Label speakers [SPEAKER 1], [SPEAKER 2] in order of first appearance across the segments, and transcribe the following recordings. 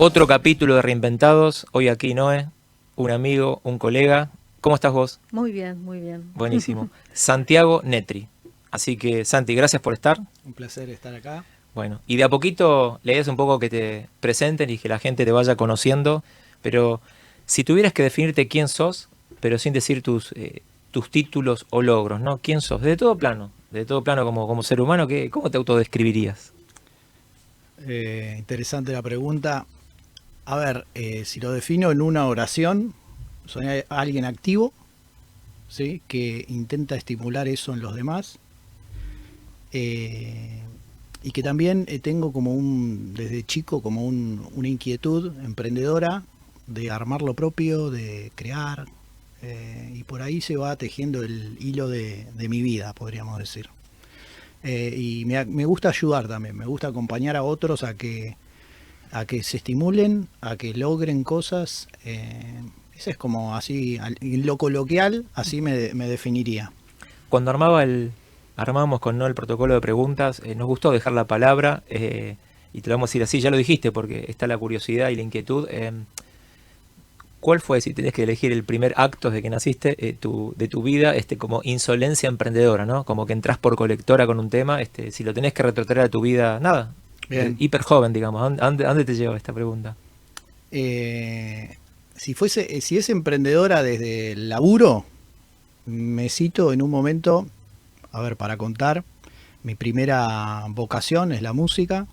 [SPEAKER 1] Otro capítulo de Reinventados. Hoy aquí Noé, un amigo, un colega. ¿Cómo estás vos?
[SPEAKER 2] Muy bien, muy bien.
[SPEAKER 1] Buenísimo. Santiago Netri. Así que, Santi, gracias por estar.
[SPEAKER 3] Un placer estar acá.
[SPEAKER 1] Bueno, y de a poquito la idea es un poco que te presenten y que la gente te vaya conociendo. Pero si tuvieras que definirte quién sos, pero sin decir tus títulos o logros, ¿no? ¿Quién sos? De todo plano como ser humano, ¿cómo te autodescribirías?
[SPEAKER 3] Interesante la pregunta. A ver, si lo defino en una oración, soy alguien activo, ¿sí? Que intenta estimular eso en los demás. Y que también tengo desde chico, una inquietud emprendedora de armar lo propio, de crear. Y por ahí se va tejiendo el hilo de mi vida, podríamos decir. Me gusta ayudar también, me gusta acompañar a otros a que se estimulen, a que logren cosas. Ese es como así, en lo coloquial, así me definiría.
[SPEAKER 1] Cuando armábamos con no el protocolo de preguntas, nos gustó dejar la palabra y te lo vamos a decir así, ya lo dijiste, porque está la curiosidad y la inquietud. ¿Cuál fue, si tenés que elegir el primer acto desde que naciste de tu vida, como insolencia emprendedora, ¿no? Como que entras por colectora con un tema, si lo tenés que retrotraer a tu vida, nada,
[SPEAKER 3] Bien.
[SPEAKER 1] hiper joven, digamos, ¿a dónde te lleva esta pregunta?
[SPEAKER 3] Si es emprendedora desde el laburo, me cito en un momento, a ver, para contar, mi primera vocación es la música.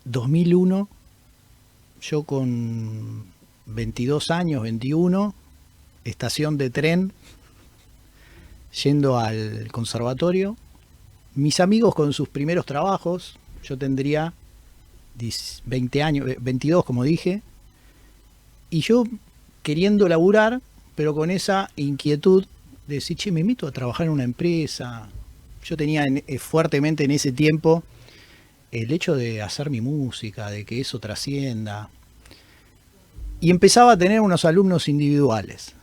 [SPEAKER 3] 2001, yo con 22 años, 21, estación de tren, yendo al conservatorio. Mis amigos con sus primeros trabajos, yo tendría 20 años, 22 como dije, y yo queriendo laburar, pero con esa inquietud de decir, che, me invito a trabajar en una empresa. Yo tenía fuertemente en ese tiempo el hecho de hacer mi música, de que eso trascienda. Y empezaba a tener unos alumnos individuales.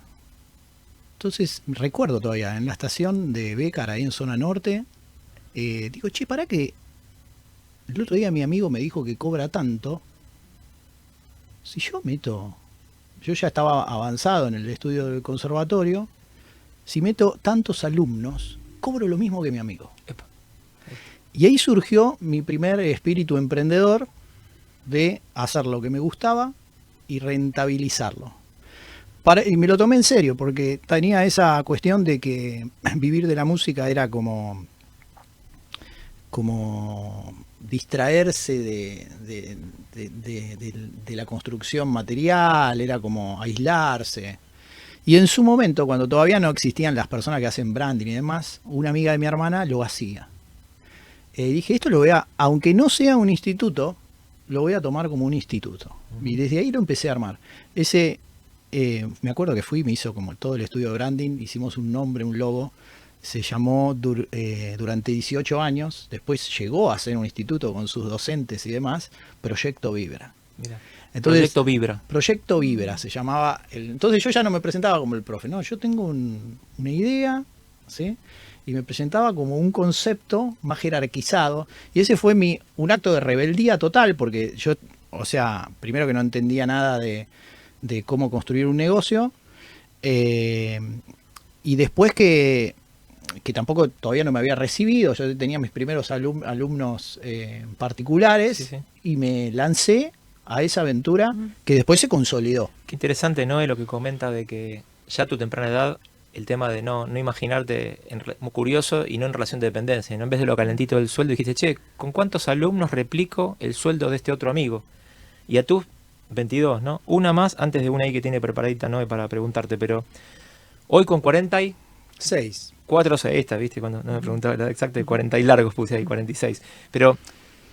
[SPEAKER 3] Entonces, recuerdo todavía, en la estación de Bécar, ahí en zona norte, digo, che, ¿para qué? El otro día mi amigo me dijo que cobra tanto. Si yo ya estaba avanzado en el estudio del conservatorio, si meto tantos alumnos, cobro lo mismo que mi amigo.
[SPEAKER 1] Epa.
[SPEAKER 3] Y ahí surgió mi primer espíritu emprendedor de hacer lo que me gustaba y rentabilizarlo. Y me lo tomé en serio porque tenía esa cuestión de que vivir de la música era como distraerse de la construcción material, era como aislarse. Y en su momento, cuando todavía no existían las personas que hacen branding y demás, una amiga de mi hermana lo hacía. Dije, esto lo voy a, aunque no sea un instituto, lo voy a tomar como un instituto. Y desde ahí lo empecé a armar. Me acuerdo que me hizo como todo el estudio de branding, hicimos un nombre, un logo, se llamó durante 18 años, después llegó a ser un instituto con sus docentes y demás, Proyecto Vibra.
[SPEAKER 1] Mira.
[SPEAKER 3] Entonces,
[SPEAKER 1] Proyecto Vibra.
[SPEAKER 3] Proyecto Vibra se llamaba. Entonces yo ya no me presentaba como el profe, no, yo tengo una idea, ¿sí? Y me presentaba como un concepto más jerarquizado. Y ese fue un acto de rebeldía total, porque yo, o sea, primero que no entendía nada de cómo construir un negocio, y después que tampoco todavía no me había recibido, yo tenía mis primeros alumnos particulares,
[SPEAKER 1] Sí, sí.
[SPEAKER 3] y me lancé a esa aventura que después se consolidó.
[SPEAKER 1] Qué interesante, ¿no? Lo que comenta de que ya a tu temprana edad, el tema de no imaginarte muy curioso y no en relación de dependencia, ¿no? En vez de lo calentito del sueldo, dijiste, che, ¿con cuántos alumnos replico el sueldo de este otro amigo? Y a tus 22, ¿no? Una más antes de una ahí que tiene preparadita, ¿no? Para preguntarte, pero hoy con
[SPEAKER 3] 6.
[SPEAKER 1] 44 o 6, ¿viste? Cuando no me preguntaba la exacta, 40 y largos puse ahí, 46. Pero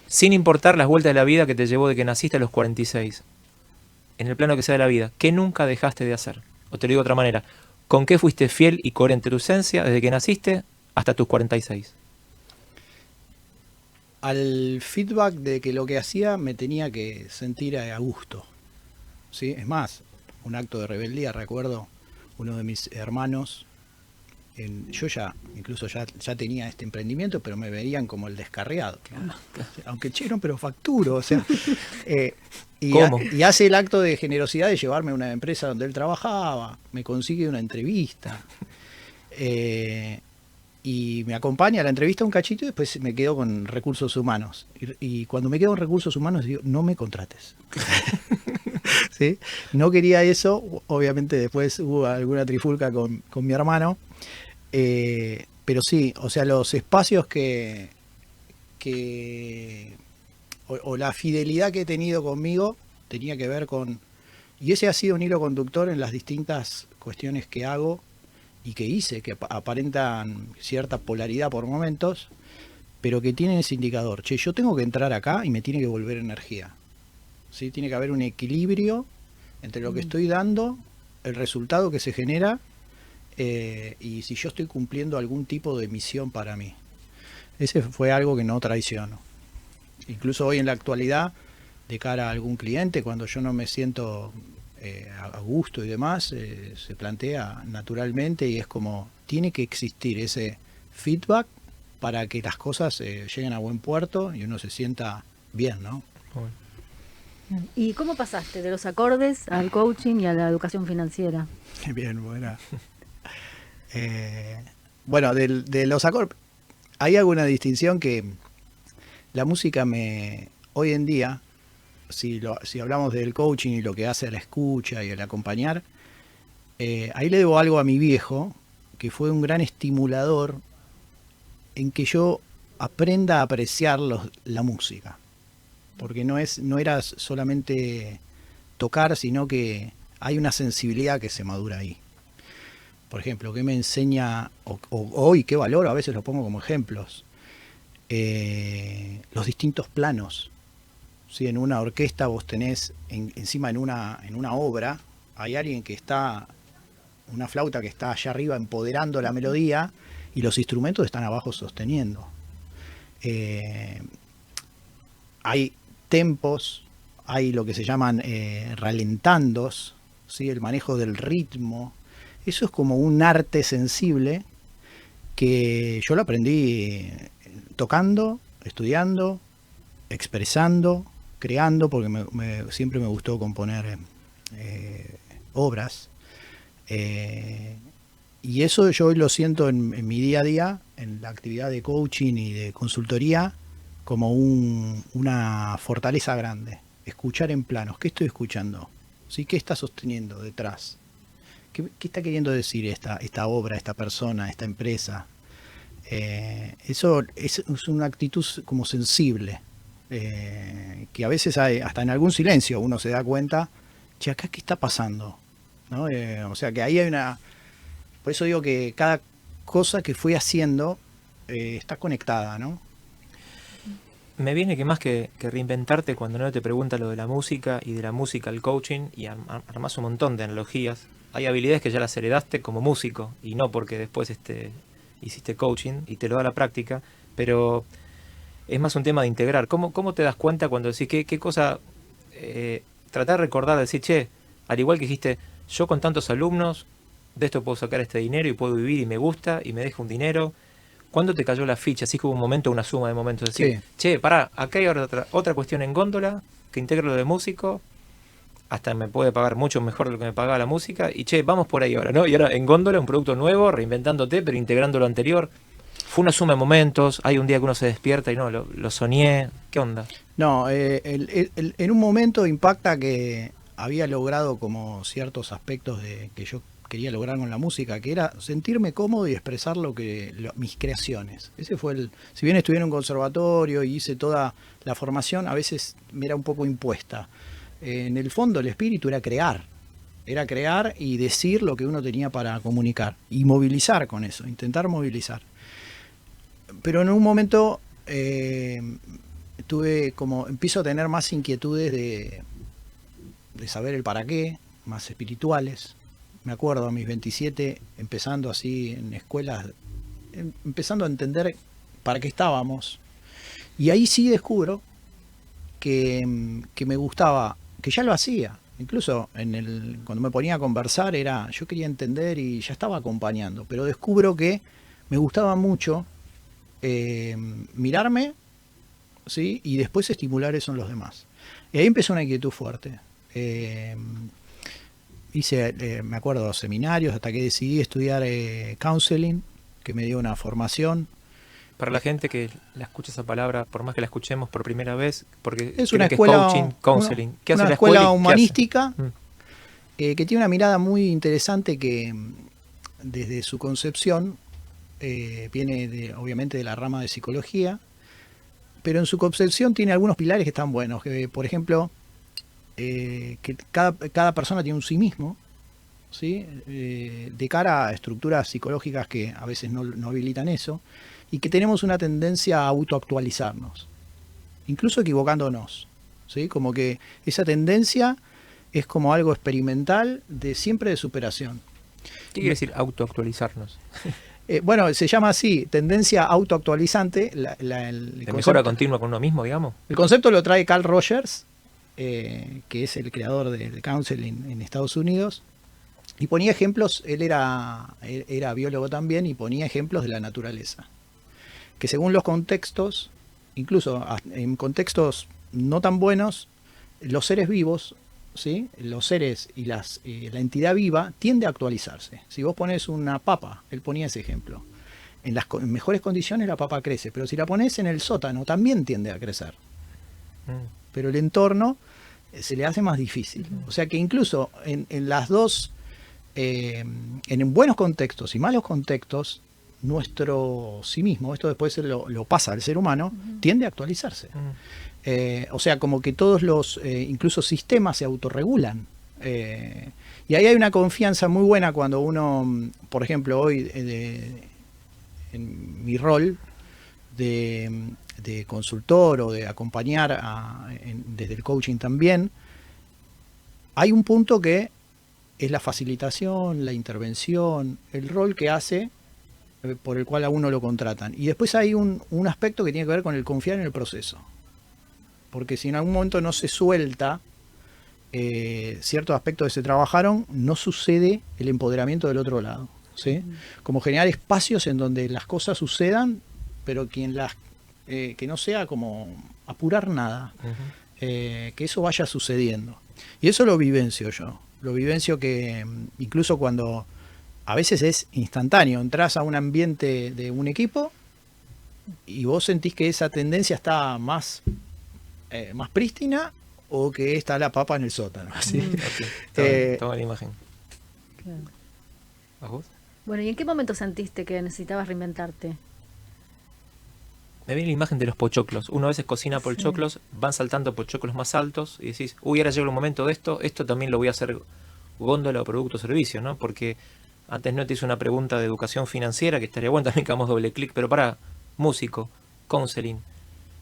[SPEAKER 1] sin importar las vueltas de la vida que te llevó de que naciste a los 46, en el plano que sea de la vida, ¿qué nunca dejaste de hacer? O te lo digo de otra manera, ¿con qué fuiste fiel y coherente tu esencia desde que naciste hasta tus 46?
[SPEAKER 3] Al feedback de que lo que hacía me tenía que sentir a gusto, ¿sí? Es más, un acto de rebeldía, recuerdo, uno de mis hermanos yo incluso ya tenía este emprendimiento, pero me veían como el descarriado. Aunque no, pero facturo, o sea. Y hace el acto de generosidad de llevarme a una empresa donde él trabajaba, me consigue una entrevista. Y me acompaña a la entrevista un cachito y después me quedo con recursos humanos. Y cuando me quedo con recursos humanos digo, no me contrates. ¿Sí? No quería eso, obviamente después hubo alguna trifulca con mi hermano. Pero sí, o sea, los espacios o la fidelidad que he tenido conmigo tenía que ver con... Y ese ha sido un hilo conductor en las distintas cuestiones que hago y que hice, que aparentan cierta polaridad por momentos, pero que tienen ese indicador. Che, yo tengo que entrar acá y me tiene que volver energía. ¿Sí? Tiene que haber un equilibrio entre lo que estoy dando, el resultado que se genera, y si yo estoy cumpliendo algún tipo de misión para mí. Ese fue algo que no traiciono. Incluso hoy en la actualidad, de cara a algún cliente, cuando yo no me siento a gusto y demás, se plantea naturalmente y es como, tiene que existir ese feedback para que las cosas lleguen a buen puerto y uno se sienta bien, ¿no?
[SPEAKER 2] ¿Y cómo pasaste de los acordes al coaching y a la educación financiera?
[SPEAKER 3] Bien, buena. Bueno, de los acordes, hay alguna distinción que la música hoy en día, si hablamos del coaching y lo que hace a la escucha y al acompañar, ahí le debo algo a mi viejo, que fue un gran estimulador en que yo aprenda a apreciar la música. Porque no era solamente tocar, sino que hay una sensibilidad que se madura ahí. Por ejemplo, ¿qué me enseña hoy? ¿Qué valoro? A veces lo pongo como ejemplos. Los distintos planos. ¿Sí? En una orquesta vos tenés, encima en una obra, hay alguien que está, una flauta que está allá arriba empoderando la melodía y los instrumentos están abajo sosteniendo. Hay tempos, hay lo que se llaman ralentandos, ¿sí? El manejo del ritmo. Eso es como un arte sensible que yo lo aprendí tocando, estudiando, expresando, creando, porque siempre me gustó componer obras. Y eso yo hoy lo siento en mi día a día, en la actividad de coaching y de consultoría, como una fortaleza grande. Escuchar en planos. ¿Qué estoy escuchando? ¿Sí? ¿Qué está sosteniendo detrás? ¿Qué está queriendo decir esta obra, esta persona, esta empresa? Eso es una actitud como sensible, que a veces hay, hasta en algún silencio uno se da cuenta, che, acá qué está pasando, ¿no? O sea que ahí hay por eso digo que cada cosa que fui haciendo está conectada, ¿no?
[SPEAKER 1] Me viene que más que reinventarte cuando no te pregunta lo de la música y de la música al coaching y armás un montón de analogías. Hay habilidades que ya las heredaste como músico y no porque después hiciste coaching y te lo da la práctica, pero es más un tema de integrar. ¿Cómo te das cuenta cuando decís qué cosa, tratar de recordar, decir, che, al igual que dijiste, yo con tantos alumnos, de esto puedo sacar este dinero y puedo vivir y me gusta y me deja un dinero? ¿Cuándo te cayó la ficha? Así que hubo un momento, una suma de momentos. Decir, sí, che, pará, acá hay otra cuestión en góndola que integro lo de músico, hasta me puede pagar mucho mejor de lo que me pagaba la música, y che, vamos por ahí ahora, ¿no? Y ahora en góndola un producto nuevo, reinventándote, pero integrando lo anterior. Fue una suma de momentos, hay un día que uno se despierta y no, lo soñé, ¿qué onda?
[SPEAKER 3] No, en un momento impacta que había logrado como ciertos aspectos que yo quería lograr con la música, que era sentirme cómodo y expresar mis creaciones. Ese fue si bien estuve en un conservatorio y hice toda la formación, a veces me era un poco impuesta. En el fondo el espíritu era crear y decir lo que uno tenía para comunicar y movilizar con eso, intentar movilizar. Pero en un momento empiezo a tener más inquietudes de saber el para qué, más espirituales. Me acuerdo a mis 27, empezando así en escuelas, empezando a entender para qué estábamos. Y ahí sí descubro que me gustaba, que ya lo hacía, Incluso cuando me ponía a conversar yo quería entender y ya estaba acompañando, pero descubro que me gustaba mucho mirarme, ¿sí? Y después estimular eso en los demás. Y ahí empezó una inquietud fuerte. Hice, me acuerdo, seminarios hasta que decidí estudiar counseling, que me dio una formación.
[SPEAKER 1] Para la gente que la escucha esa palabra, por más que la escuchemos por primera vez, porque
[SPEAKER 3] es una
[SPEAKER 1] que
[SPEAKER 3] escuela,
[SPEAKER 1] es coaching, counseling. ¿Qué hace
[SPEAKER 3] una
[SPEAKER 1] la
[SPEAKER 3] escuela
[SPEAKER 1] escuela
[SPEAKER 3] humanística
[SPEAKER 1] que
[SPEAKER 3] tiene una mirada muy interesante que desde su concepción viene obviamente de la rama de psicología, pero en su concepción tiene algunos pilares que están buenos. Por ejemplo, que cada persona tiene un sí mismo, ¿sí? De cara a estructuras psicológicas que a veces no habilitan eso, y que tenemos una tendencia a autoactualizarnos, incluso equivocándonos, ¿sí? Como que esa tendencia es como algo experimental siempre de superación.
[SPEAKER 1] ¿Qué quiere decir autoactualizarnos?
[SPEAKER 3] Bueno, se llama así, tendencia autoactualizante.
[SPEAKER 1] ¿De mejora continua con uno mismo, digamos?
[SPEAKER 3] El concepto lo trae Carl Rogers, que es el creador del counseling en Estados Unidos, y ponía ejemplos. Él era biólogo también, y ponía ejemplos de la naturaleza, que según los contextos, incluso en contextos no tan buenos, los seres vivos, ¿sí? Los seres y la entidad viva tiende a actualizarse. Si vos pones una papa, él ponía ese ejemplo, en las mejores condiciones la papa crece, pero si la pones en el sótano también tiende a crecer. Pero el entorno se le hace más difícil. O sea que incluso en las dos, en buenos contextos y malos contextos, nuestro sí mismo, esto después lo pasa al ser humano, tiende a actualizarse. O sea, como que todos los, incluso sistemas se autorregulan. Y ahí hay una confianza muy buena cuando uno, por ejemplo, hoy en mi rol de consultor o de acompañar desde el coaching también, hay un punto que es la facilitación, la intervención, el rol que hace por el cual a uno lo contratan. Y después hay un aspecto que tiene que ver con el confiar en el proceso. Porque si en algún momento no se suelta ciertos aspectos que se trabajaron, no sucede el empoderamiento del otro lado, ¿sí? Como generar espacios en donde las cosas sucedan, pero que no sea como apurar nada, que eso vaya sucediendo. Y eso lo vivencio yo. Lo vivencio que incluso cuando a veces es instantáneo, entras a un ambiente de un equipo y vos sentís que esa tendencia está más prístina, o que está la papa en el sótano. ¿Sí?
[SPEAKER 1] Okay. Toma la imagen.
[SPEAKER 2] Claro.
[SPEAKER 1] ¿A vos?
[SPEAKER 2] Bueno, ¿y en qué momento sentiste que necesitabas reinventarte?
[SPEAKER 1] Me viene la imagen de los pochoclos. Uno a veces cocina pochoclos, van saltando pochoclos más altos y decís, uy, ahora llega el momento de esto también lo voy a hacer góndola o producto o servicio, ¿no? Porque antes no te hice una pregunta de educación financiera, que estaría bueno también que hagamos doble clic, pero para músico, counseling,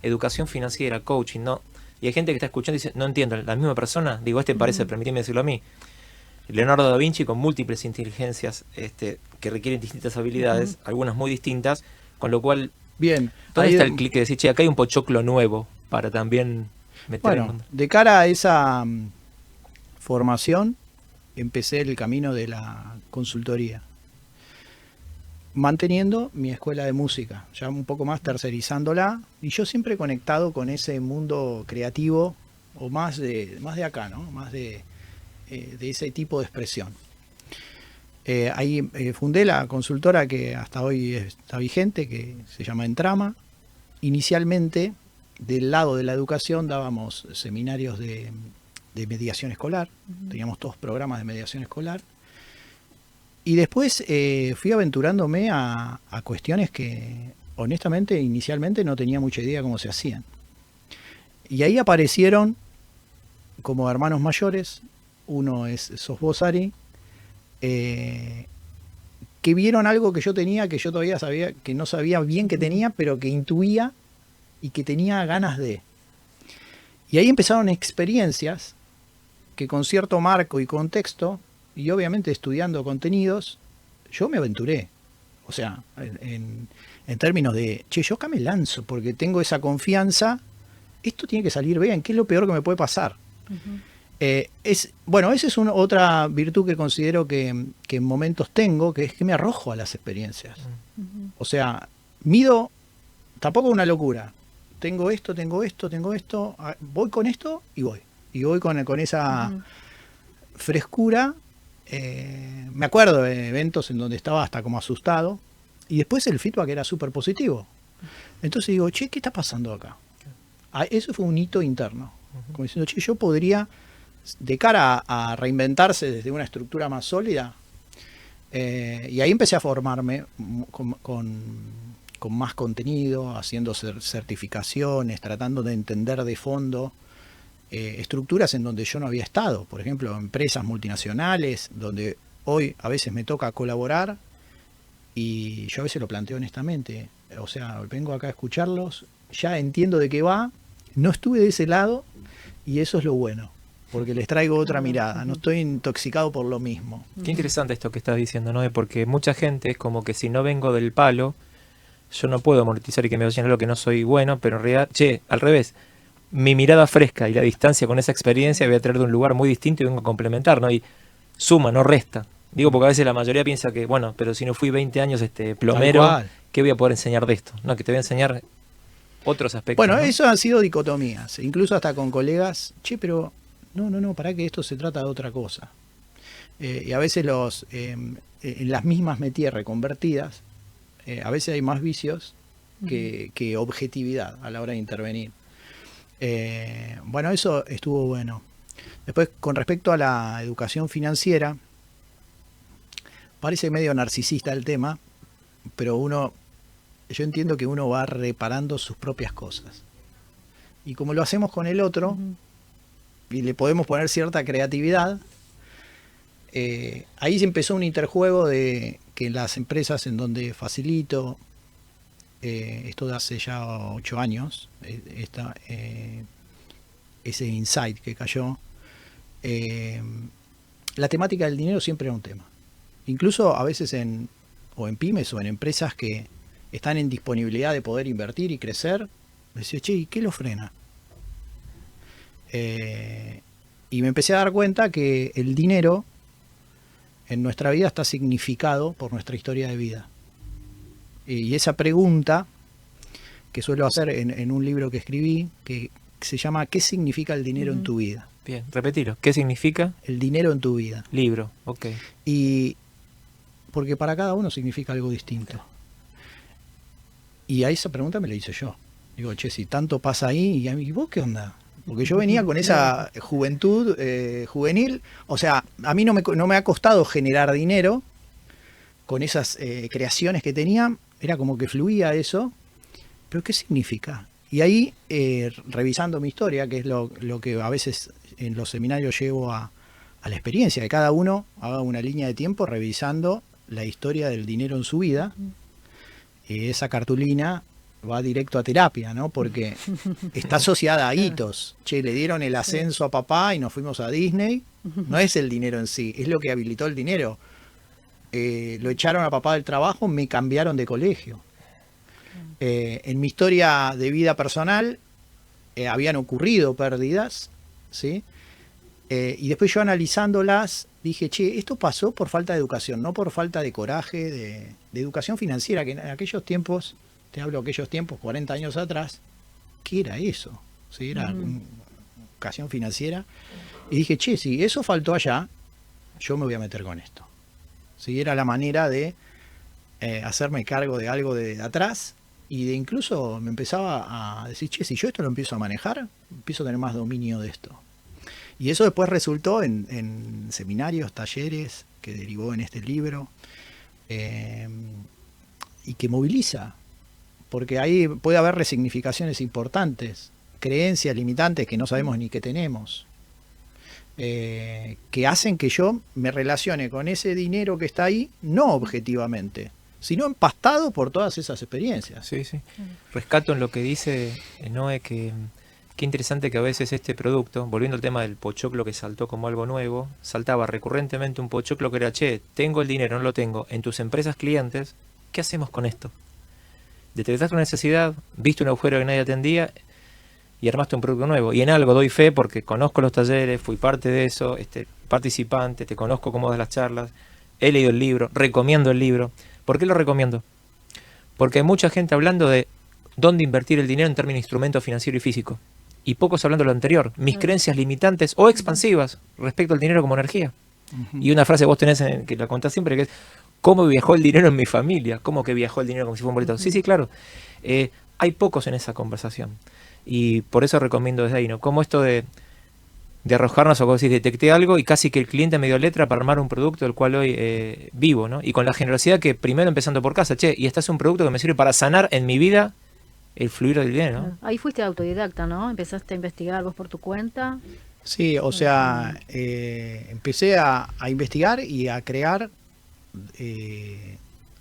[SPEAKER 1] educación financiera, coaching, ¿no? Y hay gente que está escuchando y dice, no entiendo, ¿la misma persona? Digo, parece, permíteme decirlo a mí, Leonardo da Vinci con múltiples inteligencias que requieren distintas habilidades, algunas muy distintas, con lo cual,
[SPEAKER 3] bien,
[SPEAKER 1] ¿dónde está el clic de decir, che, acá hay un pochoclo nuevo para también meter en mundo?
[SPEAKER 3] De cara a esa formación, empecé el camino de la consultoría, manteniendo mi escuela de música, ya un poco más tercerizándola, y yo siempre conectado con ese mundo creativo, o más de acá, ¿no? Más de ese tipo de expresión. Ahí fundé la consultora que hasta hoy está vigente, que se llama Entrama. Inicialmente, del lado de la educación, dábamos seminarios de mediación escolar, teníamos 2 programas de mediación escolar. Y después fui aventurándome a cuestiones que, honestamente, inicialmente no tenía mucha idea cómo se hacían. Y ahí aparecieron como hermanos mayores, uno sos vos, Ari, que vieron algo que yo tenía, que yo todavía sabía, que no sabía bien que tenía, pero que intuía y que tenía ganas de. Y ahí empezaron experiencias que con cierto marco y contexto, y obviamente estudiando contenidos, yo me aventuré. O sea, en términos de, che, yo acá me lanzo porque tengo esa confianza, esto tiene que salir bien, ¿qué es lo peor que me puede pasar? Bueno, esa es otra virtud que considero que en momentos tengo, que es que me arrojo a las experiencias. O sea, mido, tampoco una locura. Tengo esto, voy con esto y voy. Y voy con esa frescura. Me acuerdo de eventos en donde estaba hasta como asustado. Y después el feedback era súper positivo. Entonces digo, che, ¿qué está pasando acá? Eso fue un hito interno. Como diciendo, che, yo podría, de cara a reinventarse desde una estructura más sólida, y ahí empecé a formarme con más contenido, haciendo certificaciones, tratando de entender de fondo estructuras en donde yo no había estado. Por ejemplo, empresas multinacionales, donde hoy a veces me toca colaborar, y yo a veces lo planteo honestamente. O sea, vengo acá a escucharlos, ya entiendo de qué va, no estuve de ese lado, y eso es lo bueno, porque les traigo otra mirada, no estoy intoxicado por lo mismo.
[SPEAKER 1] Qué interesante esto que estás diciendo, ¿no? Porque mucha gente es como que si no vengo del palo, yo no puedo monetizar y que me vayan a lo que no soy bueno, pero en realidad, al revés, mi mirada fresca y la distancia con esa experiencia voy a traer de un lugar muy distinto y vengo a complementar, ¿no? Y suma, no resta. Digo, porque a veces la mayoría piensa que, bueno, pero si no fui 20 años plomero, ¿qué voy a poder enseñar de esto? No, que te voy a enseñar otros aspectos.
[SPEAKER 3] Bueno,
[SPEAKER 1] ¿no?
[SPEAKER 3] eso han sido dicotomías, incluso hasta con colegas, pero no, para que esto se trata de otra cosa. Y a veces en las mismas métiers reconvertidas, a veces hay más vicios que objetividad a la hora de intervenir. Bueno, eso estuvo bueno. Después, con respecto a la educación financiera, parece medio narcisista el tema, pero yo entiendo que uno va reparando sus propias cosas. Y como lo hacemos con el otro, y le podemos poner cierta creatividad, ahí se empezó un interjuego de que las empresas en donde facilito, esto de hace ya 8 años, ese insight que cayó, la temática del dinero siempre era un tema. Incluso a veces en pymes o en empresas que están en disponibilidad de poder invertir y crecer, decía, che, ¿y qué lo frena? Y me empecé a dar cuenta que el dinero en nuestra vida está significado por nuestra historia de vida. Y esa pregunta que suelo hacer en un libro que escribí, que se llama ¿qué significa el dinero en tu vida?
[SPEAKER 1] Bien, repetilo. ¿Qué significa?
[SPEAKER 3] El dinero en tu vida.
[SPEAKER 1] Libro, ok.
[SPEAKER 3] Y porque para cada uno significa algo distinto. Y a esa pregunta me la hice yo. Digo, che, si tanto pasa ahí, ¿y vos qué onda? Porque yo venía con esa juventud juvenil. O sea, a mí no me ha costado generar dinero con esas creaciones que tenía. Era como que fluía eso. ¿Pero qué significa? Y ahí, revisando mi historia, que es lo que a veces en los seminarios llevo a la experiencia, que cada uno haga una línea de tiempo revisando la historia del dinero en su vida. Esa cartulina va directo a terapia, ¿no? Porque está asociada a hitos. Che, le dieron el ascenso a papá y nos fuimos a Disney. No es el dinero en sí, es lo que habilitó el dinero. Lo echaron a papá del trabajo, me cambiaron de colegio. En mi historia de vida personal habían ocurrido pérdidas, ¿sí? Y después yo analizándolas dije, che, esto pasó por falta de educación, no por falta de coraje, de educación financiera, que en aquellos tiempos, te hablo de aquellos tiempos, 40 años atrás, ¿qué era eso? ¿Sí? Era educación financiera. Y dije, che, si eso faltó allá, yo me voy a meter con esto. ¿Sí? Era la manera de hacerme cargo de algo de atrás. Y de incluso me empezaba a decir, che, si yo esto lo empiezo a manejar, empiezo a tener más dominio de esto. Y eso después resultó en seminarios, talleres, que derivó en este libro, y que moviliza, porque ahí puede haber resignificaciones importantes, creencias limitantes que no sabemos ni que tenemos, que hacen que yo me relacione con ese dinero que está ahí, no objetivamente, sino empastado por todas esas experiencias.
[SPEAKER 1] Sí, sí. Rescato en lo que dice Noé, que qué interesante que a veces este producto, volviendo al tema del pochoclo que saltó como algo nuevo, saltaba recurrentemente un pochoclo que era, che, tengo el dinero, no lo tengo, en tus empresas clientes, ¿qué hacemos con esto? Detectaste una necesidad, viste un agujero que nadie atendía, y armaste un producto nuevo. Y en algo doy fe porque conozco los talleres, fui parte de eso, participante, te conozco cómo das las charlas, he leído el libro, recomiendo el libro. ¿Por qué lo recomiendo? Porque hay mucha gente hablando de dónde invertir el dinero en términos de instrumento financiero y físico. Y pocos hablando de lo anterior, mis creencias limitantes o expansivas respecto al dinero como energía. Y una frase vos tenés que la contás siempre, que es ¿cómo viajó el dinero en mi familia? ¿Cómo que viajó el dinero como si fuera un boleto? Sí, claro. Hay pocos en esa conversación. Y por eso recomiendo desde ahí, ¿no? Como esto de arrojarnos, o como decís, detecté algo y casi que el cliente me dio letra para armar un producto del cual hoy vivo, ¿no? Y con la generosidad que primero empezando por casa, y este es un producto que me sirve para sanar en mi vida el fluir del dinero, ¿no?
[SPEAKER 2] Ahí fuiste autodidacta, ¿no? Empezaste a investigar vos por tu cuenta.
[SPEAKER 3] Sí, o sea, empecé a investigar y a crear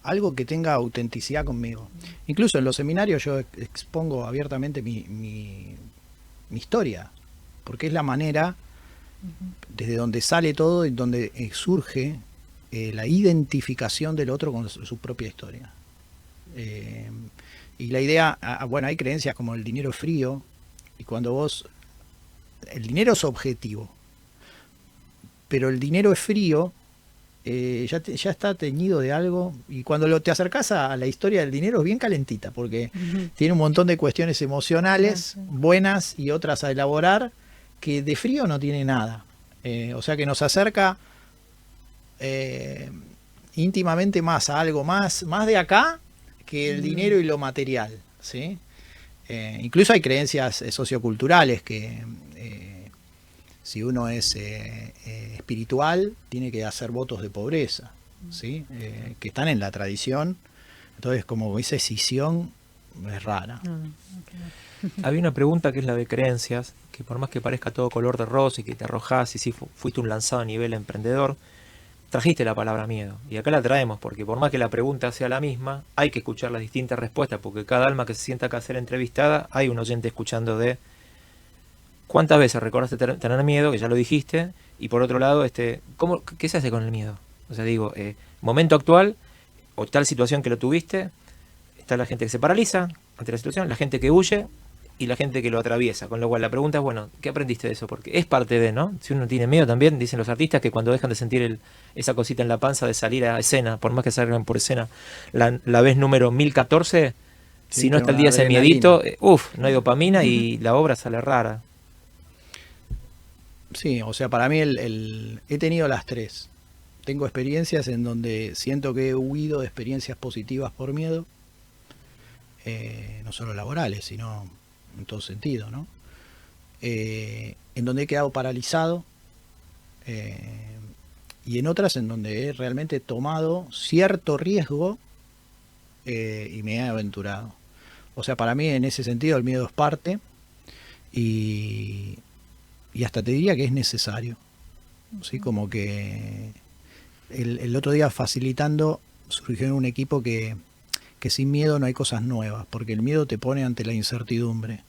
[SPEAKER 3] algo que tenga autenticidad conmigo. Incluso en los seminarios yo expongo abiertamente mi historia, porque es la manera desde donde sale todo y donde surge la identificación del otro con su propia historia. Y la idea, bueno, hay creencias como el dinero frío, y cuando vos, el dinero es objetivo, pero el dinero es frío, ya está teñido de algo, y cuando te acercás a la historia del dinero es bien calentita, porque tiene un montón de cuestiones emocionales buenas y otras a elaborar, que de frío no tiene nada. O sea que nos acerca íntimamente más a algo más de acá que el dinero y lo material, ¿sí? Incluso hay creencias socioculturales que si uno es espiritual tiene que hacer votos de pobreza, ¿sí? Que están en la tradición. Entonces, como esa escisión es rara.
[SPEAKER 1] Había una pregunta que es la de creencias, que por más que parezca todo color de rosa y que te arrojás y si fuiste un lanzado a nivel emprendedor, trajiste la palabra miedo. Y acá la traemos porque por más que la pregunta sea la misma, hay que escuchar las distintas respuestas, porque cada alma que se sienta acá a ser entrevistada, hay un oyente escuchando de cuántas veces recordaste tener miedo, que ya lo dijiste, y por otro lado, ¿qué se hace con el miedo? O sea, digo, momento actual, o tal situación que lo tuviste, está la gente que se paraliza ante la situación, la gente que huye y la gente que lo atraviesa. Con lo cual la pregunta es, bueno, ¿qué aprendiste de eso? Porque es parte de, ¿no? Si uno tiene miedo también, dicen los artistas que cuando dejan de sentir esa cosita en la panza de salir a escena, por más que salgan por escena, la vez número 1014, si no está el día ese miedito, no hay dopamina y la obra sale rara.
[SPEAKER 3] Sí, o sea, para mí he tenido las tres. Tengo experiencias en donde siento que he huido de experiencias positivas por miedo, no solo laborales, sino en todo sentido, ¿no? En donde he quedado paralizado, y en otras en donde he realmente tomado cierto riesgo y me he aventurado. O sea, para mí en ese sentido el miedo es parte y hasta te diría que es necesario. ¿Sí? Como que el otro día facilitando surgió en un equipo que sin miedo no hay cosas nuevas, porque el miedo te pone ante la incertidumbre.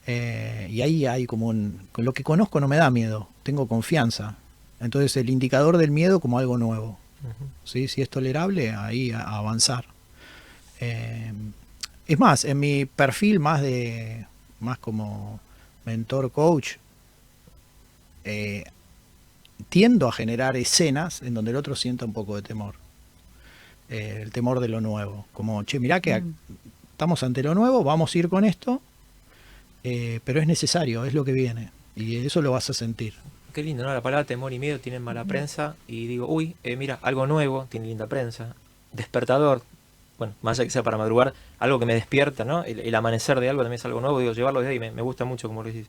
[SPEAKER 3] Y ahí hay como con lo que conozco no me da miedo, tengo confianza. Entonces el indicador del miedo como algo nuevo. ¿Sí? Si es tolerable, ahí a avanzar. Es más, en mi perfil más como mentor coach, tiendo a generar escenas en donde el otro sienta un poco de temor. El temor de lo nuevo. Como, mirá que estamos ante lo nuevo, vamos a ir con esto, pero es necesario, es lo que viene. Y eso lo vas a sentir.
[SPEAKER 1] Qué lindo, ¿no? La palabra temor y miedo tienen mala prensa y digo, mira, algo nuevo tiene linda prensa. Despertador, bueno, más allá que sea para madrugar, algo que me despierta, ¿no? El amanecer de algo también es algo nuevo, digo, llevarlo desde ahí me gusta mucho, como lo decís.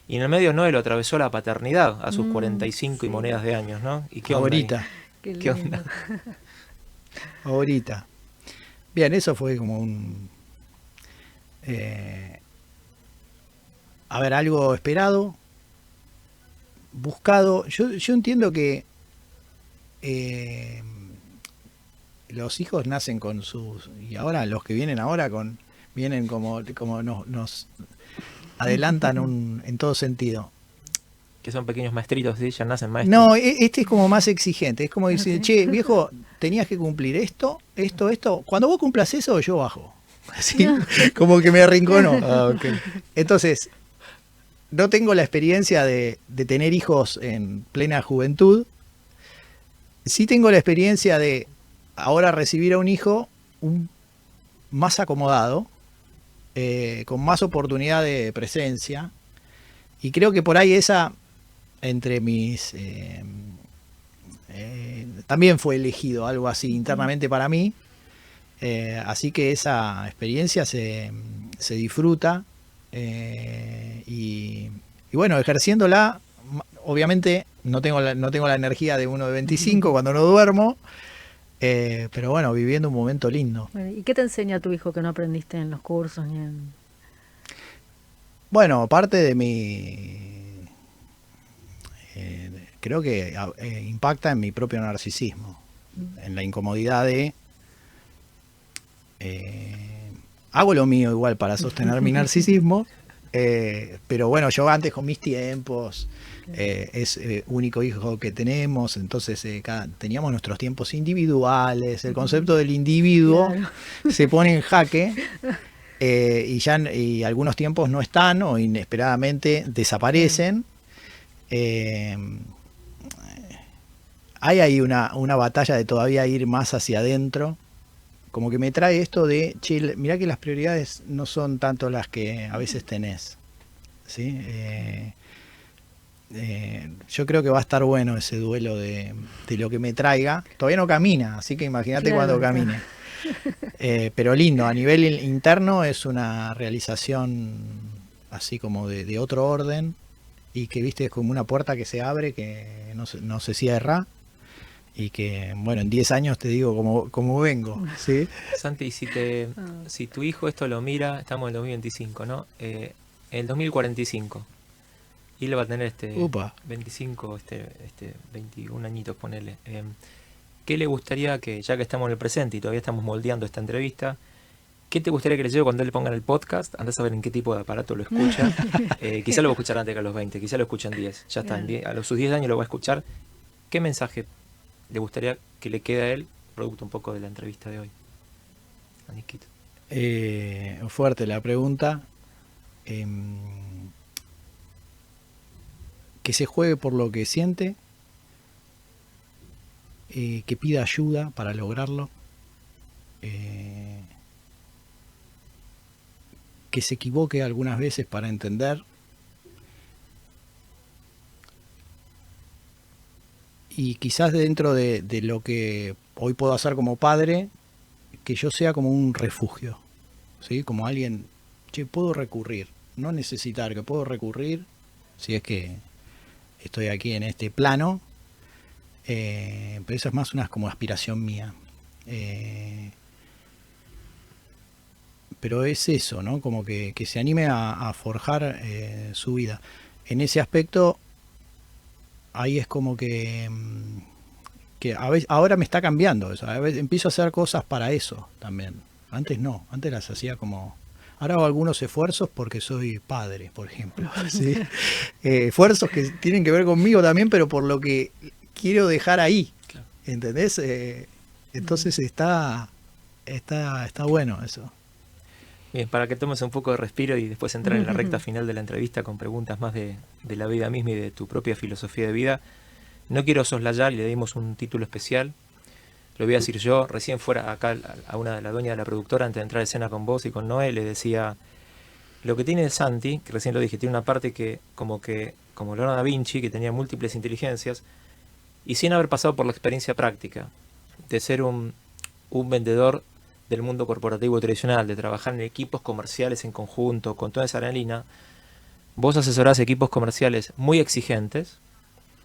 [SPEAKER 1] Y en el medio Noé lo atravesó la paternidad a sus 45 y monedas de años, ¿no? ¿Y qué onda
[SPEAKER 3] ahorita?
[SPEAKER 1] ¿Qué onda?
[SPEAKER 3] Ahorita. Bien, eso fue como algo esperado, buscado. Yo entiendo que los hijos nacen con sus... Y ahora los que vienen ahora vienen como nos adelantan en todo sentido.
[SPEAKER 1] Que son pequeños maestritos, ¿sí? Ya nacen maestros.
[SPEAKER 3] No, este es como más exigente. Es como decir, che, viejo, tenías que cumplir esto. Cuando vos cumplas eso, yo bajo. ¿sí? Como que me arrinconó.
[SPEAKER 1] Ok.
[SPEAKER 3] Entonces, no tengo la experiencia de tener hijos en plena juventud. Sí tengo la experiencia de ahora recibir a un hijo más acomodado, con más oportunidad de presencia. Y creo que por ahí esa, entre mis... también fue elegido algo así internamente para mí. Así que esa experiencia se disfruta. Y bueno, ejerciéndola, obviamente no tengo la energía de uno de 25 cuando no duermo, pero bueno, viviendo un momento lindo.
[SPEAKER 2] ¿Y qué te enseña tu hijo que no aprendiste en los cursos ni en...?
[SPEAKER 3] Bueno, parte de creo que impacta en mi propio narcisismo, en la incomodidad de... hago lo mío igual para sostener mi narcisismo, pero bueno, yo antes con mis tiempos, es único hijo que tenemos, entonces teníamos nuestros tiempos individuales, el concepto del individuo
[SPEAKER 2] Claro.
[SPEAKER 3] se pone en jaque, y algunos tiempos no están o inesperadamente desaparecen. Hay ahí una batalla de todavía ir más hacia adentro. Como que me trae esto de, che, mirá que las prioridades no son tanto las que a veces tenés, ¿sí? Yo creo que va a estar bueno ese duelo de lo que me traiga. Todavía no camina, así que imagínate
[SPEAKER 2] Claro,
[SPEAKER 3] cuando
[SPEAKER 2] claro.
[SPEAKER 3] camine. Pero lindo, a nivel interno es una realización así como de otro orden, y que, viste, es como una puerta que se abre, que no se cierra. Y que, bueno, en 10 años te digo cómo vengo, ¿sí?
[SPEAKER 1] Santi, si tu hijo esto lo mira, estamos en el 2025, ¿no? En el 2045, y él va a tener
[SPEAKER 3] Upa.
[SPEAKER 1] 25, 21 añitos, ponele. ¿Qué le gustaría ya que estamos en el presente y todavía estamos moldeando esta entrevista, qué te gustaría que le lleve cuando él ponga en el podcast? Andás a ver en qué tipo de aparato lo escucha. Quizá lo va a escuchar antes que a los 20, quizá lo escucha en 10. Ya está, a sus 10 años lo va a escuchar. ¿Qué mensaje le gustaría que le quede a él, producto un poco de la entrevista de hoy? Aniquito.
[SPEAKER 3] Fuerte la pregunta. Que se juegue por lo que siente, que pida ayuda para lograrlo, que se equivoque algunas veces para entender, y quizás dentro de lo que hoy puedo hacer como padre, que yo sea como un refugio, ¿sí? Como alguien, che, puedo recurrir, no necesitar, que puedo recurrir si es que estoy aquí en este plano, pero eso es más una como aspiración mía. Pero es eso, ¿no? Como que se anime a forjar su vida. En ese aspecto, ahí es como que a veces, ahora me está cambiando eso. A veces empiezo a hacer cosas para eso también. Antes no, antes las hacía como... Ahora hago algunos esfuerzos porque soy padre, por ejemplo, ¿sí? Esfuerzos que tienen que ver conmigo también, pero por lo que quiero dejar ahí,
[SPEAKER 1] Claro.
[SPEAKER 3] ¿entendés? Entonces está bueno eso.
[SPEAKER 1] Bien, para que tomes un poco de respiro y después entrar en la recta final de la entrevista con preguntas más de la vida misma y de tu propia filosofía de vida. No quiero soslayar y le dimos un título especial. Lo voy a decir yo. Recién fuera acá a una de la dueña de la productora, antes de entrar a escena con vos y con Noé, le decía, lo que tiene Santi, que recién lo dije, tiene una parte que como Leonardo da Vinci, que tenía múltiples inteligencias, y sin haber pasado por la experiencia práctica de ser un vendedor del mundo corporativo tradicional, de trabajar en equipos comerciales en conjunto, con toda esa adrenalina. Vos asesorás equipos comerciales muy exigentes,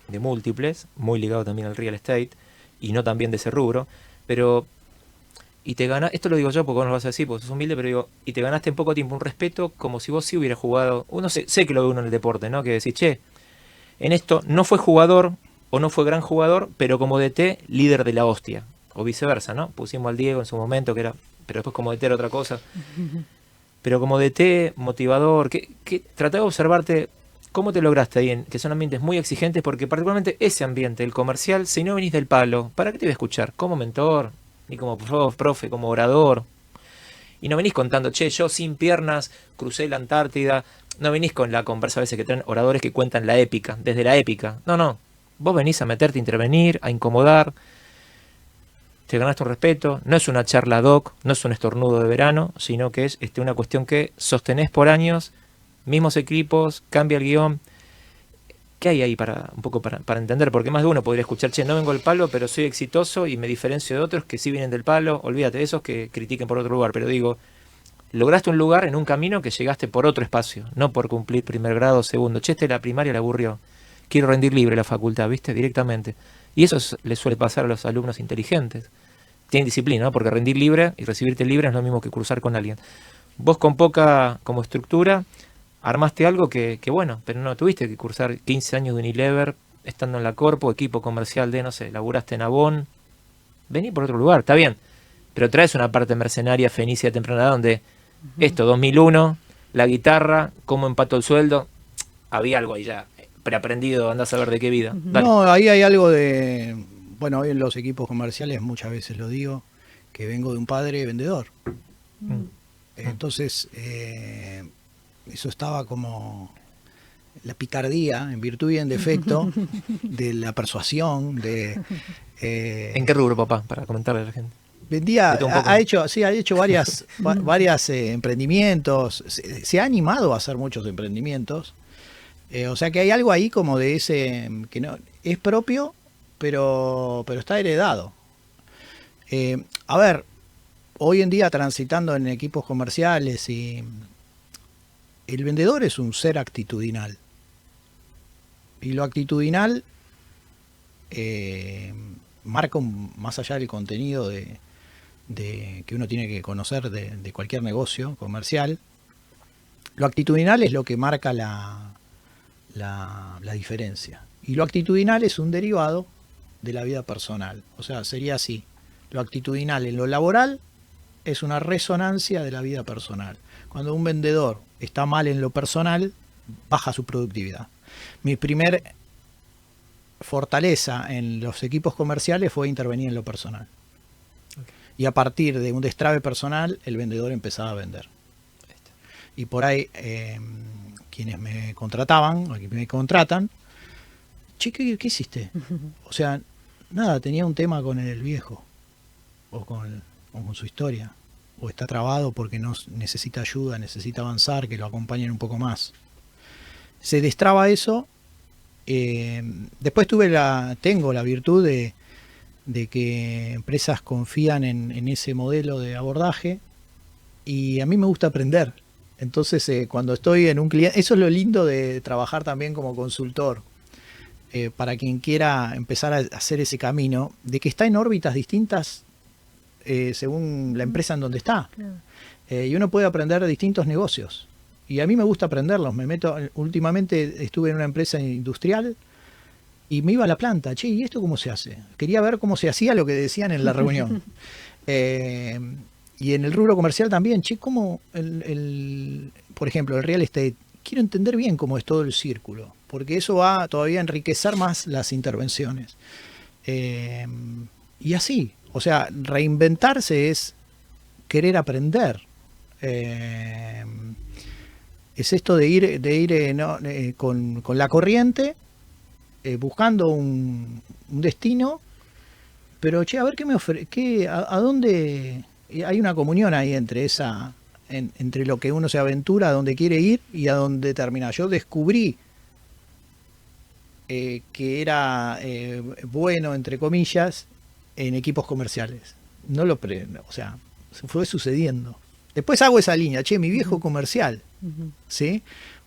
[SPEAKER 1] de múltiples, muy ligado también al real estate, y no también de ese rubro, pero, y te ganas, esto lo digo yo porque vos no lo vas a decir, porque sos humilde, pero digo, y te ganaste en poco tiempo un respeto como si vos sí hubieras jugado, uno sé que lo ve uno en el deporte, ¿no? Que decís, che, en esto no fue jugador, o no fue gran jugador, pero como DT, líder de la hostia. O viceversa, ¿no? Pusimos al Diego en su momento, que era, pero después como DT era otra cosa. Pero como DT, motivador, que tratá de observarte cómo te lograste ahí, que son ambientes muy exigentes, porque particularmente ese ambiente, el comercial, si no venís del palo, ¿para qué te voy a escuchar? Como mentor, ni como profe, como orador. Y no venís contando, che, yo sin piernas crucé la Antártida. No venís con la conversa a veces que traen oradores que cuentan la épica, desde la épica. No, no. Vos venís a meterte, a intervenir, a incomodar. Te ganaste un respeto. No es una charla doc, no es un estornudo de verano, sino que es una cuestión que sostenés por años, mismos equipos, cambia el guión. ¿Qué hay ahí para un poco para entender? Porque más de uno podría escuchar, che, no vengo del palo, pero soy exitoso y me diferencio de otros que sí vienen del palo. Olvídate de esos que critiquen por otro lugar. Pero digo, lograste un lugar en un camino que llegaste por otro espacio, no por cumplir primer grado, segundo. Che, la primaria le aburrió. Quiero rendir libre la facultad, ¿viste? Directamente. Y eso le suele pasar a los alumnos inteligentes. Tienen disciplina, ¿no? Porque rendir libre y recibirte libre es lo mismo que cruzar con alguien. Vos con poca como estructura armaste algo que bueno, pero no tuviste que cursar 15 años de Unilever, estando en la Corpo, equipo comercial de, no sé, laburaste en Avon. Vení por otro lugar, está bien. Pero traes una parte mercenaria, fenicia, temprana edad, donde esto, 2001, la guitarra, cómo empato el sueldo, había algo ahí ya preaprendido, andás a ver de qué vida. Dale.
[SPEAKER 3] No, ahí hay algo de... Bueno, hoy en los equipos comerciales muchas veces lo digo, que vengo de un padre vendedor. Entonces, eso estaba como la picardía, en virtud y en defecto, de la persuasión, de...
[SPEAKER 1] ¿En qué rubro, papá? Para comentarle a la gente.
[SPEAKER 3] Vendía, ha hecho varias emprendimientos, se ha animado a hacer muchos emprendimientos, o sea que hay algo ahí como de ese, que no es propio, pero está heredado. A ver, hoy en día transitando en equipos comerciales, y el vendedor es un ser actitudinal, y lo actitudinal marca más allá del contenido de que uno tiene que conocer de cualquier negocio comercial. Lo actitudinal es lo que marca la diferencia. Y lo actitudinal es un derivado de la vida personal. O sea, sería así. Lo actitudinal en lo laboral es una resonancia de la vida personal. Cuando un vendedor está mal en lo personal, baja su productividad. Mi primer fortaleza en los equipos comerciales fue intervenir en lo personal. Y a partir de un destrabe personal, el vendedor empezaba a vender. Y por ahí, quienes me contrataban, o quienes me contratan, che, ¿qué hiciste? O sea, nada, tenía un tema con el viejo, o con su historia, o está trabado porque no necesita ayuda, necesita avanzar, que lo acompañen un poco más. Se destraba eso. Después tengo la virtud de que empresas confían en ese modelo de abordaje, y a mí me gusta aprender. Entonces, cuando estoy en un cliente, eso es lo lindo de trabajar también como consultor, para quien quiera empezar a hacer ese camino, de que está en órbitas distintas según la empresa en donde está. Y uno puede aprender de distintos negocios. Y a mí me gusta aprenderlos. Últimamente estuve en una empresa industrial y me iba a la planta. Che, ¿y esto cómo se hace? Quería ver cómo se hacía lo que decían en la reunión. Y en el rubro comercial también. Che, ¿cómo por ejemplo, el real estate? Quiero entender bien cómo es todo el círculo, porque eso va todavía a enriquecer más las intervenciones. Y así, o sea, reinventarse es querer aprender. Es esto de ir con la corriente, buscando un destino, pero che, a ver qué me ofrece, a dónde. Hay una comunión ahí entre entre lo que uno se aventura, a dónde quiere ir y a dónde termina. Yo descubrí que era bueno, entre comillas, en equipos comerciales. O sea, se fue sucediendo. Después hago esa línea, che, mi viejo comercial, ¿sí?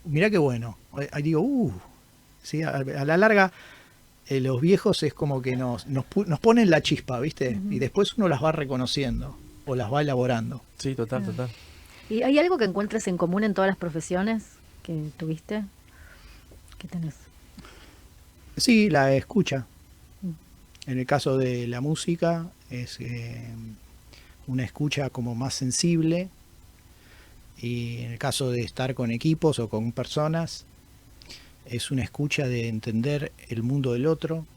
[SPEAKER 3] Mirá qué bueno. Ahí digo, ¿sí? A la larga, los viejos es como que nos ponen la chispa, ¿viste? Y después uno las va reconociendo o las va elaborando.
[SPEAKER 1] Sí, total.
[SPEAKER 2] ¿Y hay algo que encuentres en común en todas las profesiones que tuviste? ¿Qué tenés?
[SPEAKER 3] Sí, la escucha. En el caso de la música es una escucha como más sensible, y en el caso de estar con equipos o con personas es una escucha de entender el mundo del otro.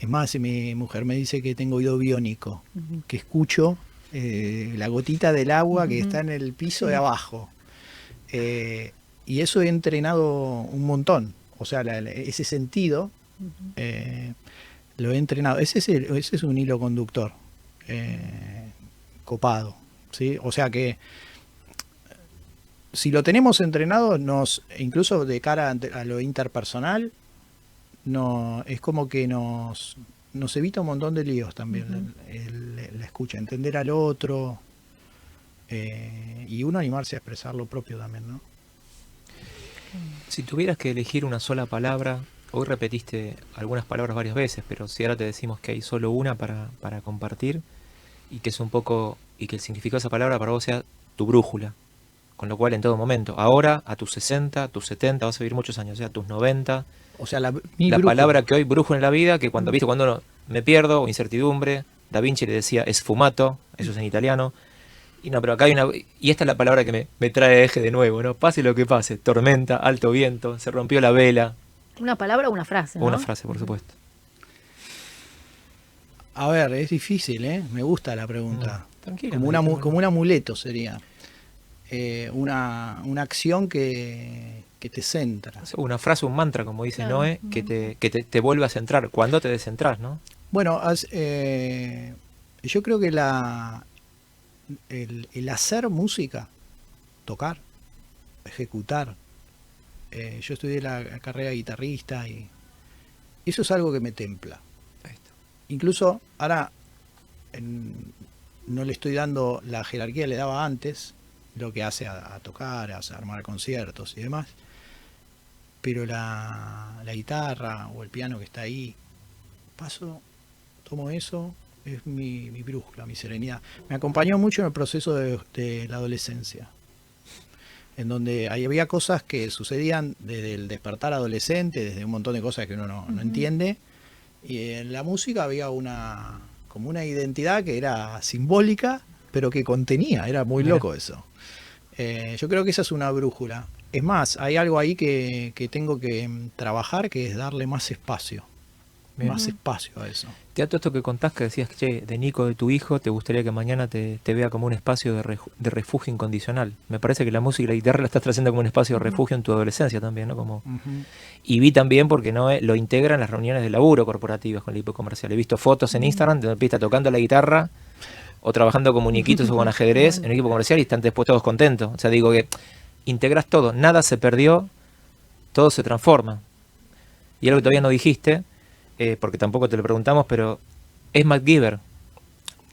[SPEAKER 3] Es más, mi mujer me dice que tengo oído biónico, que escucho la gotita del agua que está en el piso de abajo. Y eso he entrenado un montón. O sea, ese sentido lo he entrenado. Ese es un hilo conductor copado, ¿sí? O sea que si lo tenemos entrenado, incluso de cara a lo interpersonal, es como que nos evita un montón de líos también la escucha, entender al otro y uno animarse a expresar lo propio también, ¿no?
[SPEAKER 1] Si tuvieras que elegir una sola palabra, hoy repetiste algunas palabras varias veces, pero si ahora te decimos que hay solo una para compartir y que es un poco, y que el significado de esa palabra para vos sea tu brújula, con lo cual en todo momento, ahora a tus 60, tus 70, vas a vivir muchos años, o sea, a tus 90,
[SPEAKER 3] o sea, la
[SPEAKER 1] palabra que hoy brújula en la vida, que cuando me pierdo o incertidumbre, Da Vinci le decía sfumato, eso es en italiano. Y no, pero acá hay y esta es la palabra que me trae eje de nuevo, ¿no? Pase lo que pase, tormenta, alto viento, se rompió la vela.
[SPEAKER 2] ¿Una palabra o una frase? ¿No?
[SPEAKER 1] Una frase, por supuesto.
[SPEAKER 3] A ver, es difícil, ¿eh? Me gusta la pregunta.
[SPEAKER 1] Tranquilo.
[SPEAKER 3] Como un amuleto sería. Una acción que te centra.
[SPEAKER 1] Una frase, un mantra, como dice Noé, que te vuelve a centrar. Cuando te descentrás, ¿no?
[SPEAKER 3] Bueno, yo creo que el hacer música, tocar, ejecutar. Yo estudié la carrera de guitarrista y eso es algo que me templa. Incluso ahora no le estoy dando la jerarquía que le daba antes, lo que hace a tocar, a armar conciertos y demás, pero la guitarra o el piano que está ahí, tomo eso, es mi brújula, mi serenidad. Me acompañó mucho en el proceso de la adolescencia, en donde había cosas que sucedían desde el despertar adolescente, desde un montón de cosas que uno no entiende, y en la música había como una identidad que era simbólica, pero que contenía, era muy loco eso. Yo creo que esa es una brújula. Es más, hay algo ahí que tengo que trabajar, que es darle más espacio. Más espacio a eso.
[SPEAKER 1] Te ato esto que contás, que decías, che, de Nico, de tu hijo, te gustaría que mañana te vea como un espacio de refugio incondicional. Me parece que la música y la guitarra la estás trayendo como un espacio de refugio en tu adolescencia también, ¿no? Y vi también, porque no lo integra en las reuniones de laburo corporativas con el equipo comercial. He visto fotos en Instagram de donde está tocando la guitarra o trabajando con muñequitos o con ajedrez en un equipo comercial y están después todos contentos. O sea, digo que integras todo, nada se perdió, todo se transforma. Y algo que todavía no dijiste, porque tampoco te lo preguntamos, pero es MacGyver,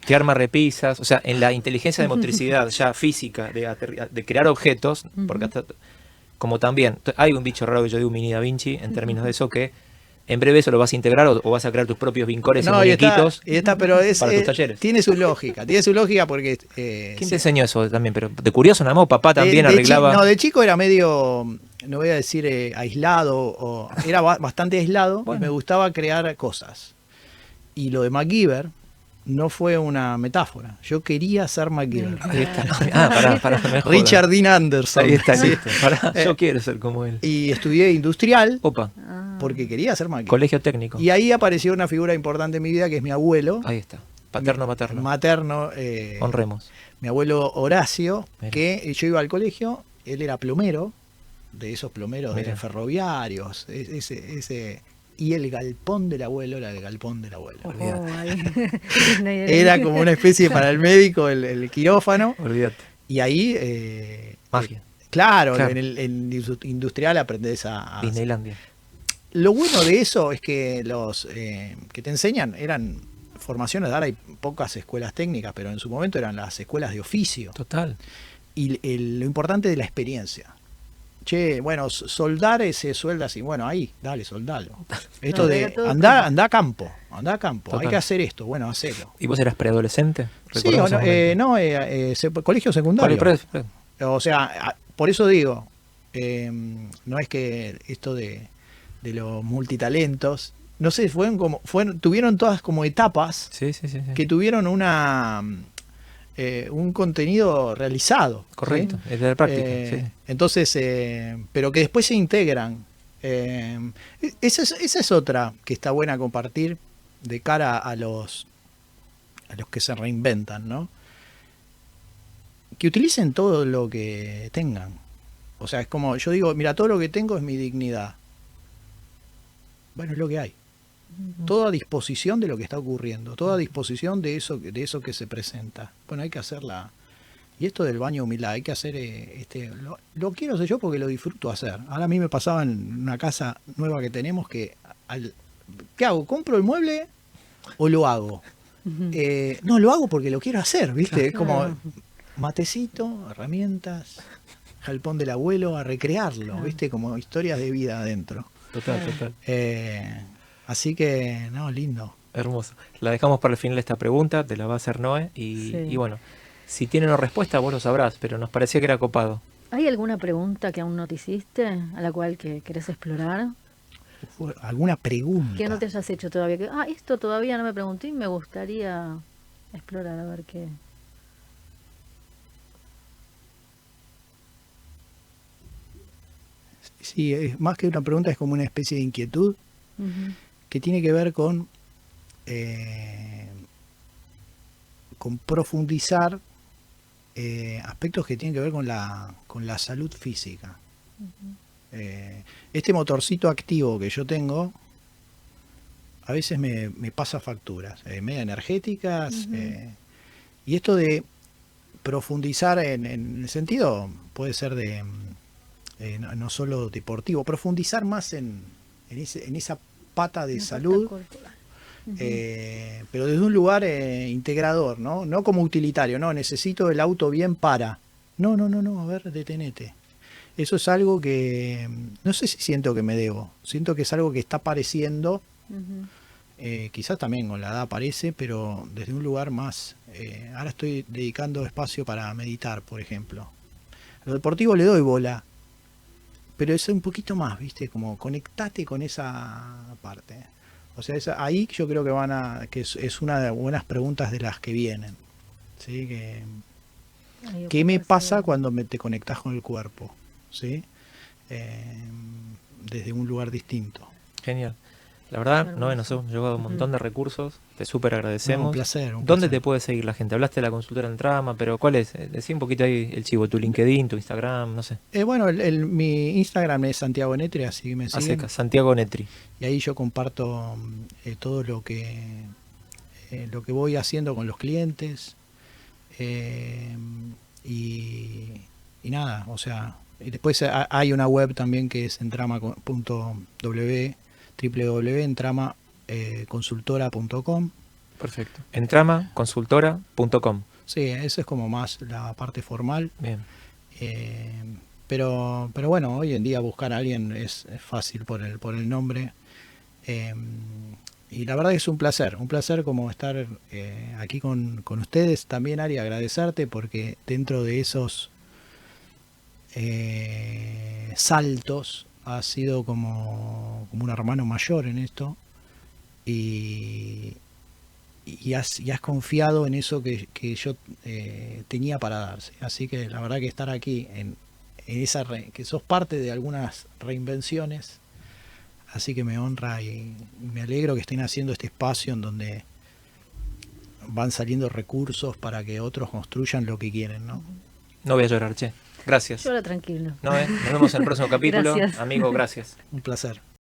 [SPEAKER 1] que arma repisas, o sea, en la inteligencia de motricidad ya física, de crear objetos, porque hasta, como también, hay un bicho raro que yo digo mini Da Vinci, en términos de eso, que en breve eso lo vas a integrar o vas a crear tus propios vincores y muñequitos
[SPEAKER 3] pero
[SPEAKER 1] para tus talleres.
[SPEAKER 3] Tiene su lógica porque...
[SPEAKER 1] ¿Quién te enseñó eso también? Pero de curioso, nada más, papá también arreglaba...
[SPEAKER 3] de chico era medio... no voy a decir aislado, era bastante aislado, me gustaba crear cosas. Y lo de MacGyver no fue una metáfora, yo quería ser MacGyver.
[SPEAKER 1] Para
[SPEAKER 3] Richard Dean Anderson.
[SPEAKER 1] Ahí está, listo. Yo quiero ser como él.
[SPEAKER 3] Y estudié industrial,
[SPEAKER 1] Opa,
[SPEAKER 3] porque quería ser MacGyver.
[SPEAKER 1] colegio técnico.
[SPEAKER 3] Y ahí apareció una figura importante en mi vida, que es mi abuelo.
[SPEAKER 1] Ahí está, paterno.
[SPEAKER 3] Materno.
[SPEAKER 1] Honremos.
[SPEAKER 3] Mi abuelo Horacio,
[SPEAKER 1] Mira.
[SPEAKER 3] que yo iba al colegio, él era plomero, de esos plomeros
[SPEAKER 1] Mira.
[SPEAKER 3] ferroviarios, y el galpón del abuelo era el galpón del abuelo. Era como una especie para el médico, el quirófano.
[SPEAKER 1] Olvídate.
[SPEAKER 3] Y ahí...
[SPEAKER 1] Magia.
[SPEAKER 3] Claro. En el industrial aprendés a...
[SPEAKER 1] Disneylandia.
[SPEAKER 3] Lo bueno de eso es que los que te enseñan eran formaciones, ahora hay pocas escuelas técnicas, pero en su momento eran las escuelas de oficio.
[SPEAKER 1] Total.
[SPEAKER 3] Y lo importante de la experiencia. Che, bueno, soldar se suelda así. Bueno, ahí, dale, soldalo. Esto de andá a campo.
[SPEAKER 1] Total.
[SPEAKER 3] Hay que hacer esto, bueno, hacelo.
[SPEAKER 1] ¿Y vos eras preadolescente?
[SPEAKER 3] Sí, colegio secundario. O sea, por eso digo, no es que esto de los multitalentos, no sé, tuvieron todas como etapas que tuvieron un contenido realizado.
[SPEAKER 1] Correcto,
[SPEAKER 3] ¿sí?
[SPEAKER 1] es de la práctica. Sí.
[SPEAKER 3] Entonces, pero que después se integran. Esa es otra que está buena compartir, de cara a los que se reinventan, ¿no? Que utilicen todo lo que tengan. O sea, es como, yo digo, mira, todo lo que tengo es mi dignidad. Bueno, es lo que hay. Todo a disposición de lo que está ocurriendo, todo a disposición de eso que se presenta. Bueno, hay que hacerla. Y esto del baño humildad, hay que hacer, lo quiero hacer yo porque lo disfruto hacer. Ahora a mí me pasaba en una casa nueva que tenemos que, ¿qué hago? ¿Compro el mueble o lo hago? No, lo hago porque lo quiero hacer, ¿viste? Es como matecito, herramientas, jalpón del abuelo, a recrearlo, ¿viste? Como historias de vida adentro.
[SPEAKER 1] Total.
[SPEAKER 3] Así que, no, lindo.
[SPEAKER 1] Hermoso. La dejamos para el final esta pregunta, te la va a hacer Noé. Y bueno, si tiene una respuesta vos lo sabrás, pero nos parecía que era copado.
[SPEAKER 2] ¿Hay alguna pregunta que aún no te hiciste, a la cual que querés explorar?
[SPEAKER 3] ¿Alguna pregunta?
[SPEAKER 2] Que no te hayas hecho todavía. Esto todavía no me pregunté y me gustaría explorar, a ver qué.
[SPEAKER 3] Sí, es más que una pregunta, es como una especie de inquietud que tiene que ver con profundizar aspectos que tienen que ver con la salud física. Este motorcito activo que yo tengo a veces me pasa facturas, media energéticas, y esto de profundizar en el sentido puede ser de no solo deportivo, profundizar más en esa pata de salud, pero desde un lugar integrador, no como utilitario, no, necesito el auto bien para. No, a ver, detenete. Eso es algo que no sé si siento que me debo, siento que es algo que está apareciendo, quizás también con la edad aparece, pero desde un lugar más. Ahora estoy dedicando espacio para meditar, por ejemplo. A lo deportivo le doy bola, pero es un poquito más, ¿viste? Como conectate con esa parte. O sea, ahí yo creo que es una de las buenas preguntas de las que vienen. ¿Sí? ¿Qué me pasa cuando te conectas con el cuerpo? ¿Sí? Desde un lugar distinto.
[SPEAKER 1] Genial. La verdad, Noé, nos hemos llevado un montón de recursos, te súper agradecemos.
[SPEAKER 3] No, un placer.
[SPEAKER 1] ¿Dónde te puede seguir la gente? Hablaste de la consultora en Trama, pero ¿cuál es? Decí un poquito ahí el chivo, tu LinkedIn, tu Instagram, no sé.
[SPEAKER 3] Bueno, mi Instagram es Santiago Netri, así que me siguen.
[SPEAKER 1] Santiago Netri.
[SPEAKER 3] Y ahí yo comparto todo lo que voy haciendo con los clientes. Y nada, o sea, y después hay una web también que es www.entramaconsultora.com.
[SPEAKER 1] Perfecto. Entramaconsultora.com.
[SPEAKER 3] Sí, eso es como más la parte formal.
[SPEAKER 1] Bien.
[SPEAKER 3] Pero bueno, hoy en día buscar a alguien es fácil por el nombre. Y la verdad es un placer como estar aquí con ustedes. También, Ari, agradecerte porque dentro de esos saltos has sido como un hermano mayor en esto y has confiado en eso que yo tenía para darse. Así que la verdad que estar aquí en esa que sos parte de algunas reinvenciones, así que me honra y me alegro que estén haciendo este espacio en donde van saliendo recursos para que otros construyan lo que quieren, ¿no?
[SPEAKER 1] No voy a llorar, che. Gracias.
[SPEAKER 2] Llora tranquilo.
[SPEAKER 1] Nos vemos en el próximo capítulo.
[SPEAKER 2] Gracias.
[SPEAKER 1] Amigo, gracias.
[SPEAKER 3] Un placer.